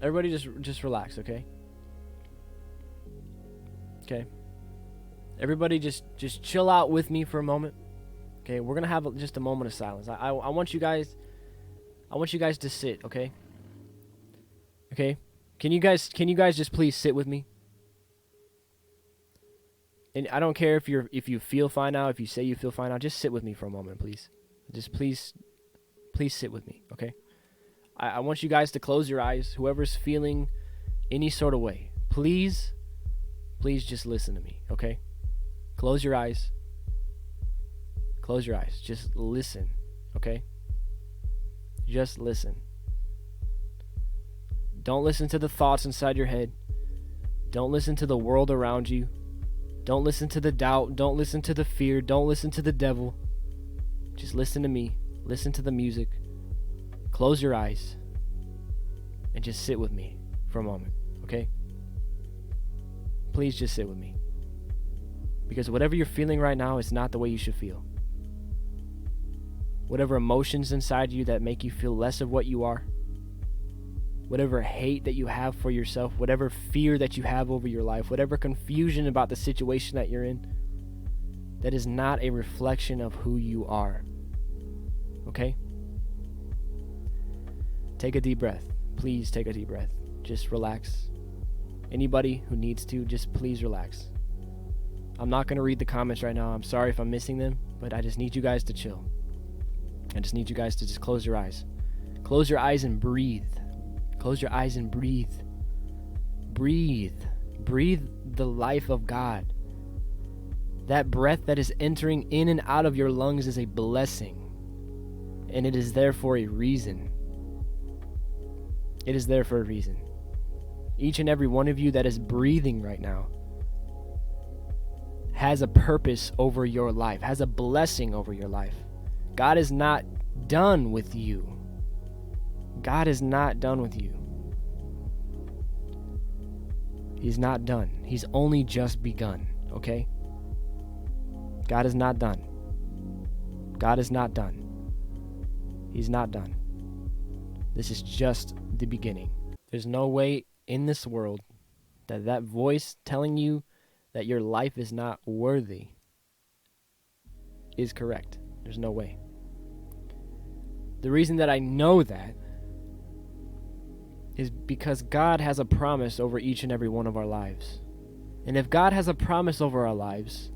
Everybody just relax, okay? Okay. Everybody just chill out with me for a moment. Okay, we're gonna have just a moment of silence. I want you guys to sit, okay? Okay? Can you guys just please sit with me? And I don't care if you feel fine now, if you say you feel fine now, just sit with me for a moment, please. Just please sit with me, okay? I want you guys to close your eyes. Whoever's feeling any sort of way, please just listen to me, okay? Close your eyes. Close your eyes. Just listen, okay? Just listen. Don't listen to the thoughts inside your head. Don't listen to the world around you. Don't listen to the doubt. Don't listen to the fear. Don't listen to the devil. Just listen to me. Listen to the music. Close your eyes. And just sit with me for a moment, okay? Please just sit with me. Because whatever you're feeling right now is not the way you should feel. Whatever emotions inside you that make you feel less of what you are, whatever hate that you have for yourself, whatever fear that you have over your life, whatever confusion about the situation that you're in, that is not a reflection of who you are. Okay? Take a deep breath. Please take a deep breath. Just relax. Anybody who needs to, just please relax. I'm not going to read the comments right now. I'm sorry if I'm missing them, but I just need you guys to chill. I just need you guys to just close your eyes. Close your eyes and breathe. Close your eyes and breathe. Breathe. Breathe the life of God. That breath that is entering in and out of your lungs is a blessing. And it is there for a reason. It is there for a reason. Each and every one of you that is breathing right now has a purpose over your life, has a blessing over your life. God is not done with you. God is not done with you. He's not done. He's only just begun, okay? God is not done. God is not done. He's not done. This is just the beginning. There's no way in this world that voice telling you that your life is not worthy is correct. There's no way. The reason that I know that is because God has a promise over each and every one of our lives. And if God has a promise over our lives,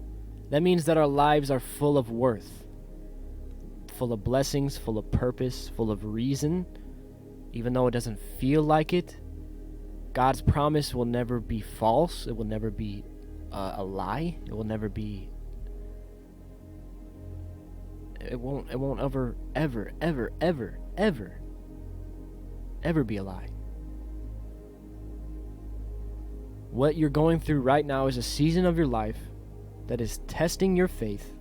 that means that our lives are full of worth, full of blessings, full of purpose, full of reason. Even though it doesn't feel like it, God's promise will never be false. It will never be a lie. It will never be... It won't ever be a lie. What you're going through right now is a season of your life that is testing your faith,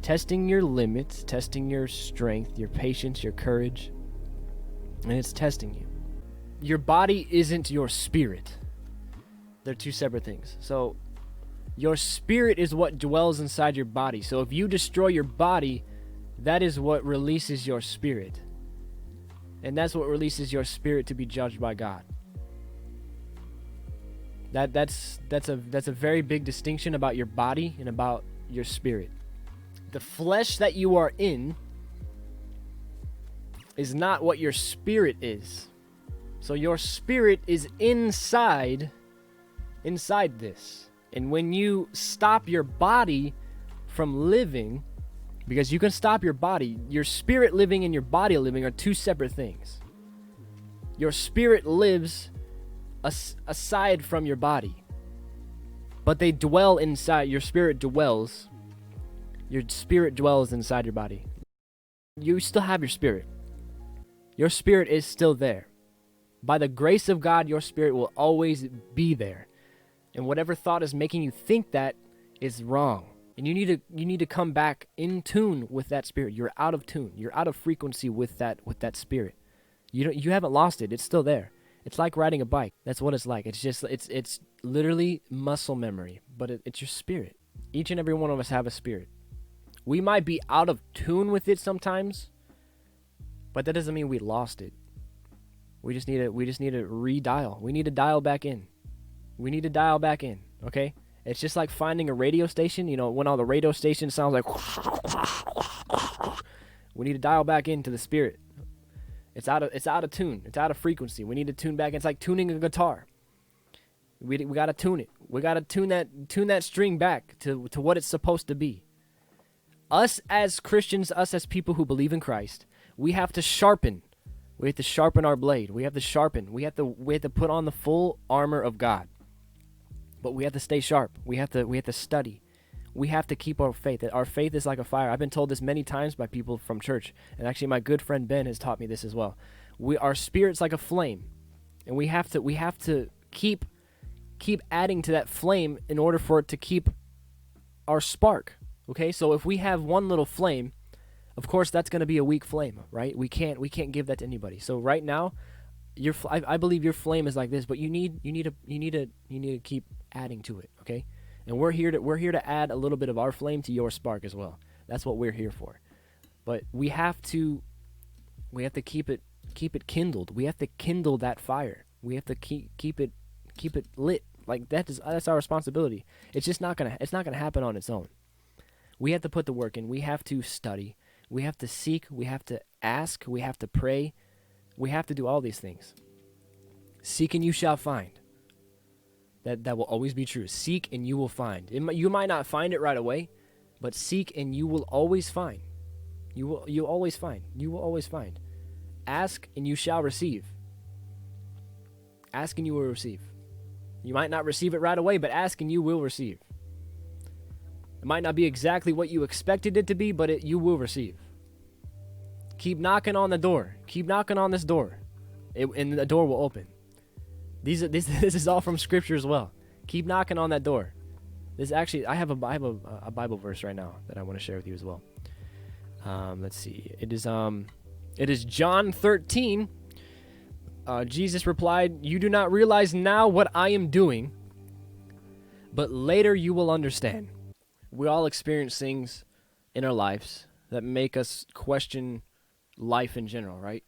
testing your limits, testing your strength, your patience, your courage, and it's testing you. Your body isn't your spirit. They're two separate things. So your spirit is what dwells inside your body. So if you destroy your body, that is what releases your spirit. And that's what releases your spirit to be judged by God. That's a very big distinction about your body and about your spirit. The flesh that you are in is not what your spirit is. So your spirit is inside this. And when you stop your body from living, because you can stop your body, your spirit living and your body living are two separate things. Your spirit lives aside from your body, but they dwell inside. Your spirit dwells inside your body. You still have your spirit. Your spirit is still there. By the grace of God, your spirit will always be there. And whatever thought is making you think that is wrong. And you need to come back in tune with that spirit. You're out of tune. You're out of frequency with that spirit. You haven't lost it. It's still there. It's like riding a bike. That's what it's like. It's literally muscle memory, but it's your spirit. Each and every one of us have a spirit. We might be out of tune with it sometimes, but that doesn't mean we lost it. We just need to redial. We need to dial back in. We need to dial back in, okay? It's just like finding a radio station, you know, when all the radio stations sounds like we need to dial back into the spirit. It's out of tune. It's out of frequency. We need to tune back. It's like tuning a guitar. We got to tune it. We got to tune that string back to what it's supposed to be. Us as Christians, us as people who believe in Christ, we have to sharpen. We have to sharpen our blade. We have to sharpen. We have to put on the full armor of God. But we have to stay sharp. We have to study. We have to keep our faith. Our faith is like a fire. I've been told this many times by people from church, and actually my good friend Ben has taught me this as well. Our spirit's like a flame, and we have to keep adding to that flame in order for it to keep our spark. Okay, so if we have one little flame, of course that's going to be a weak flame, right? We can't give that to anybody. So right now, I believe your flame is like this, but you need to keep adding to it. Okay, and we're here to add a little bit of our flame to your spark as well. That's what we're here for. But we have to keep it kindled. We have to kindle that fire. We have to keep it lit. Like that's our responsibility. It's not gonna happen on its own. We have to put the work in. We have to study. We have to seek. We have to ask. We have to pray. We have to do all these things. Seek and you shall find. That will always be true. Seek and you will find. You might not find it right away, but seek and you will always find. You'll always find. You will always find. Ask and you shall receive. Ask and you will receive. You might not receive it right away, but ask and you will receive. It might not be exactly what you expected it to be, but you will receive. Keep knocking on the door. Keep knocking on this door, and the door will open. This is all from Scripture as well. Keep knocking on that door. This actually, I have a Bible verse right now that I want to share with you as well. Let's see. It is John 13. Jesus replied, "You do not realize now what I am doing, but later you will understand." We all experience things in our lives that make us question life in general, right?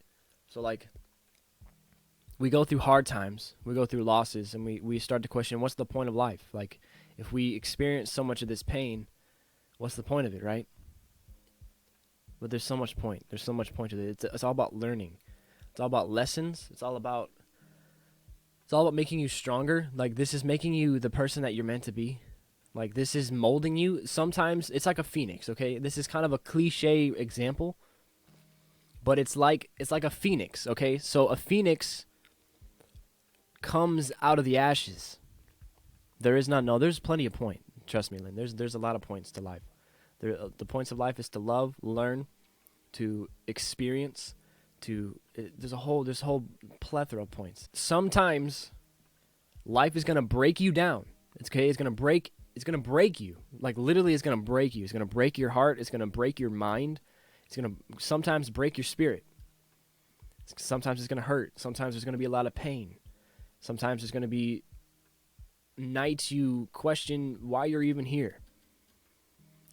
So like, we go through hard times, we go through losses, and we start to question, what's the point of life? Like, if we experience so much of this pain, what's the point of it, right? But there's so much point. There's so much point to it. It's all about learning. It's all about lessons. It's all about making you stronger. Like, this is making you the person that you're meant to be. Like, this is molding you. Sometimes it's like a phoenix, okay? This is kind of a cliche example, but it's like a phoenix, okay? So a phoenix comes out of the ashes. There's plenty of point. Trust me, Lynn. There's a lot of points to life. The points of life is to love, learn, to experience, there's a whole plethora of points. Sometimes life is gonna break you down. It's gonna break you. Like, literally, it's gonna break you. It's gonna break your heart. It's gonna break your mind. It's gonna sometimes break your spirit. Sometimes it's gonna hurt. Sometimes there's gonna be a lot of pain. Sometimes there's gonna be nights you question why you're even here.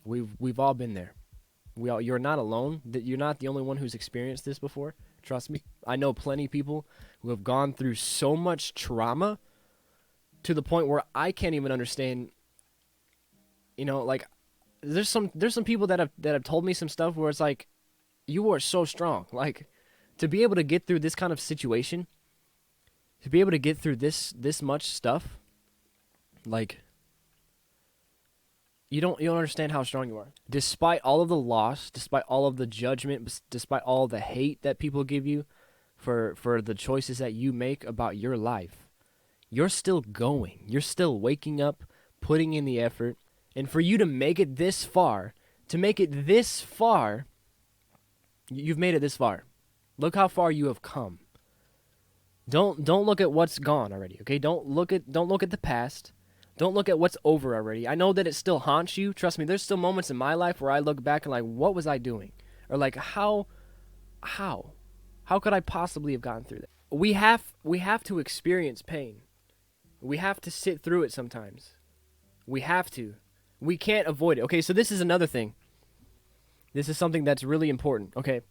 We've all been there. You're not alone. You're not the only one who's experienced this before. Trust me. I know plenty of people who have gone through so much trauma to the point where I can't even understand. You know, like, there's some people that have told me some stuff where it's like, you are so strong. Like, to be able to get through this kind of situation, to be able to get through this much stuff, like, you don't understand how strong you are. Despite all of the loss, despite all of the judgment, despite all the hate that people give you for the choices that you make about your life, you're still going. You're still waking up, putting in the effort. And for you to make it this far, you've made it this far. Look how far you have come. Don't look at what's gone already, okay? Don't look at the past. Don't look at what's over already. I know that it still haunts you. Trust me, there's still moments in my life where I look back and like, what was I doing? Or like, how could I possibly have gotten through that? We have to experience pain. We have to sit through it sometimes. We have to. We can't avoid it. Okay, so this is another thing. This is something that's really important. Okay.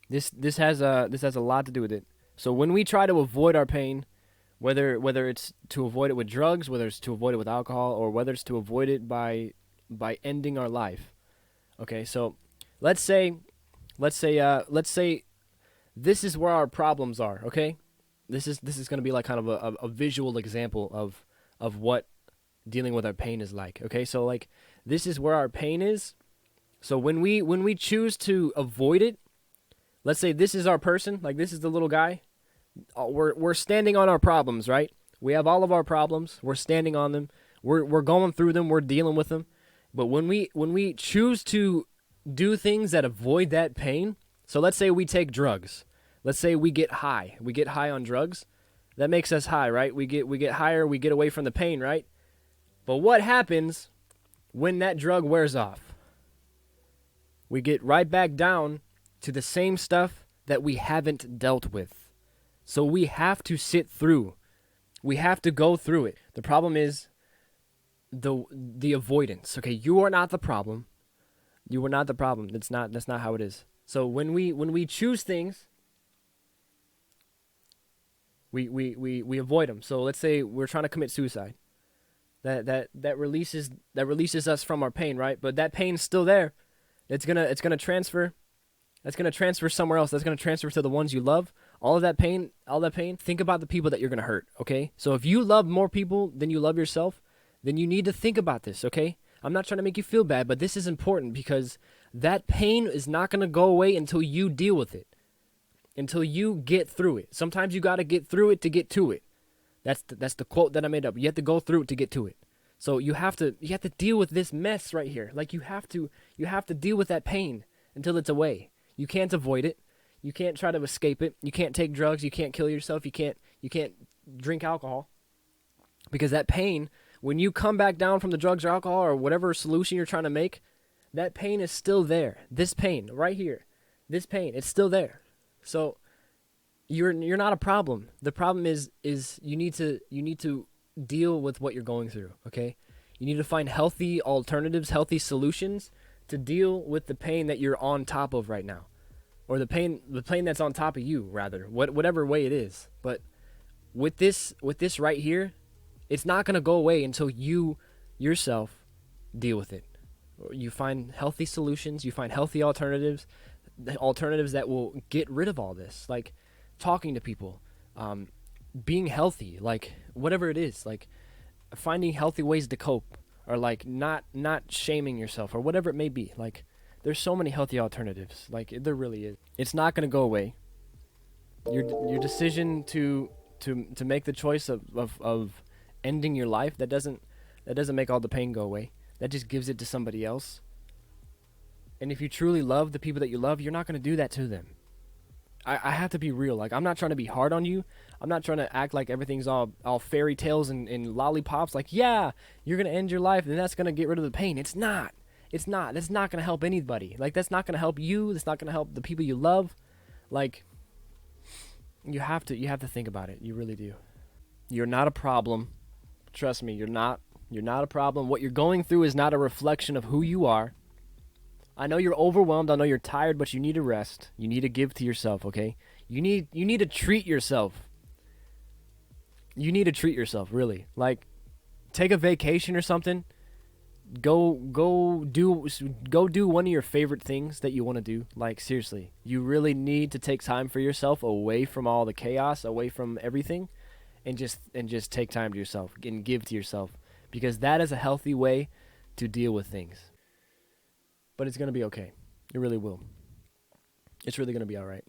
This has a lot to do with it. So when we try to avoid our pain, whether it's to avoid it with drugs, whether it's to avoid it with alcohol, or whether it's to avoid it by ending our life. Okay, so let's say this is where our problems are. Okay, this is going to be like kind of a visual example of what dealing with our pain is like. Okay, so like this is where our pain is. So when we choose to avoid it, let's say this is our person, like this is the little guy. We're standing on our problems, right? We have all of our problems. We're standing on them. We're going through them. We're dealing with them. But when we choose to do things that avoid that pain, so let's say we take drugs. Let's say we get high. We get high on drugs. That makes us high, right? We get higher. We get away from the pain, right? But what happens when that drug wears off? We get right back down to the same stuff that we haven't dealt with. So we have to sit through. We have to go through it. The problem is the avoidance. Okay, you are not the problem. You are not the problem. That's not how it is. So when we choose things, we avoid them. So let's say we're trying to commit suicide. That releases us from our pain, right? But that pain's still there. It's gonna transfer. That's gonna transfer somewhere else. That's gonna transfer to the ones you love. All that pain. Think about the people that you're gonna hurt. Okay. So if you love more people than you love yourself, then you need to think about this. Okay. I'm not trying to make you feel bad, but this is important because that pain is not gonna go away until you deal with it. Until you get through it. Sometimes you gotta get through it to get to it. That's the quote that I made up. You have to go through it to get to it. So you have to deal with this mess right here. Like you have to deal with that pain until it's away. You can't avoid it. You can't try to escape it. You can't take drugs. You can't kill yourself. You can't drink alcohol. Because that pain, when you come back down from the drugs or alcohol or whatever solution you're trying to make, that pain is still there. This pain right here, this pain, it's still there. So you're not a problem. The problem is you need to deal with what you're going through, okay? You need to find healthy alternatives, healthy solutions to deal with the pain that you're on top of right now. Or the pain that's on top of you, rather. Whatever way it is. But with this right here, it's not going to go away until you yourself deal with it. You find healthy solutions, you find healthy alternatives that will get rid of all this. Like talking to people, being healthy, like whatever it is, like finding healthy ways to cope, or like not shaming yourself, or whatever it may be. Like there's so many healthy alternatives. Like there really is. It's not going to go away. Your decision to make the choice of ending your life, that doesn't make all the pain go away. That just gives it to somebody else. And if you truly love the people that you love, you're not going to do that to them. I have to be real. Like, I'm not trying to be hard on you. I'm not trying to act like everything's all fairy tales and lollipops. Like, yeah, you're going to end your life and that's going to get rid of the pain. It's not. It's not. That's not going to help anybody. Like, that's not going to help you. That's not going to help the people you love. Like, you have to think about it. You really do. You're not a problem. Trust me, you're not. You're not a problem. What you're going through is not a reflection of who you are. I know you're overwhelmed. I know you're tired, but you need to rest. You need to give to yourself, okay? You need to treat yourself. You need to treat yourself, really. Like, take a vacation or something. Go do one of your favorite things that you want to do. Like, seriously, you really need to take time for yourself, away from all the chaos, away from everything, and just take time to yourself and give to yourself, because that is a healthy way to deal with things. But it's going to be okay. It really will. It's really going to be all right.